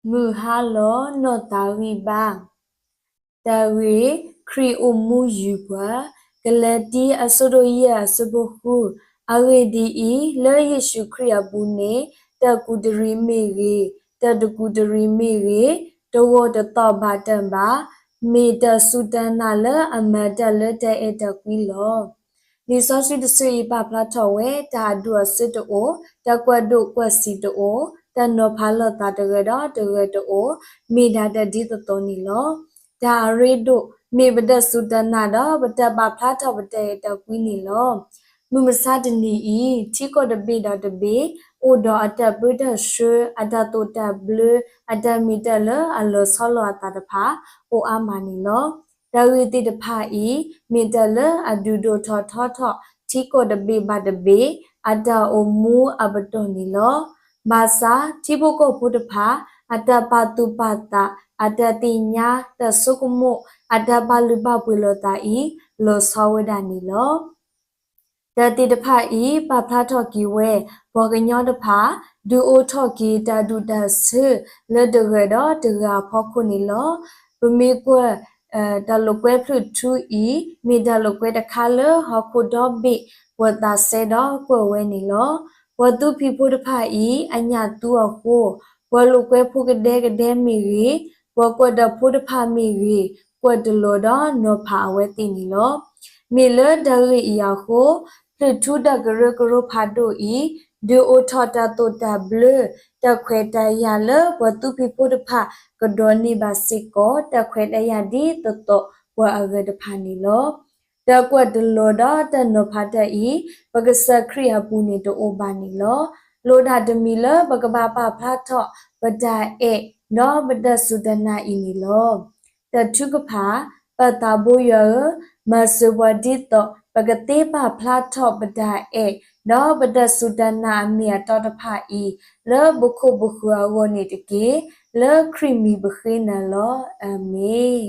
Muhalo no tawiba. Tawi kri umu yuba. Galati asodoya sabohu. Awedi I le Yeshu kriya bune. Ta kudari mege. Ta kudari mege. Tawo ta taba tamba. Me ta sudana le amada le ta eta kwilo. Ni sosi de sui pa platowe ta du asito o. Ta kwado kwasito o. တနောဖာလတာတရတော့တရတော့မိဒါတဒီတတော်နီလောဒါရီတို့မိဘဒစုဒနာတော့ဘတပါဖလားတော့ဘတဲ့တကွီးနီလောမမစတနီဤချီကိုတပိတော့တပိအိုတော့အတပိတရှေအတတိုတဘလအတမီတလအလောဆောလောတာတဖာအိုအာမနီလောဒါဝီတိတဖာဤမီတလအဒူဒိုထောထောထောချီကိုတပိပါတပိအတအိုမူအဘတော်နီလောဘာသာတိဘကိုဘုဒ္ဓဖာအတ္တပတုပတအတ္တတိညာတဆုကမုအတ္တပလူပပွေလောတာဤလောသောဝဒနီလောတတိတဖာဤပဖလာထောကီဝဲဘောကညောတဖာဒူအိုထောကီတဒုတဆလဒရတော့တရာဖောခုနီလောဗမေကွတလကွဲဖလူထူဤမေတလကွဲတခါလဟခုတော့ဘေဝတာဆေတော့ကွယ်ဝဲနီလောဝတုဖိဖို့တဖာဤအညာတူအခုဝလုကွဲဖို့ကတဲ့မီရီဝကွဒဖို့တဖာမီရီကွဒလောဒနောဖာဝဲတင်နီလောမေလဒရီယာကိုဖလထူဒဂရဂရဖာဒိုဤဒူအိုထောတာတိုတာဘလတခွဲတရလဝတုဖိဖို့တဖာကဒေါ်နီဘာစီကိုတခွဲတရဒီတတဝအဂဒဖာနီလောတကွတ်ဒလောဒတနဖတ်ဤပကစခရိယပူနေတိုဘာနီလောလိုဒတမီလပကဘာပဖတ်ထောပဒအေနောပဒစုဒနာဤနီလောတထုကဖာပတဘိုယမစဝဒီတောပကတိပဖတ်ထောပဒအေနောပဒစုဒနာအမီတောတဖာဤလောဘခုဘခုအဝနေတကေလောခရမီဘခေနလောအာမင်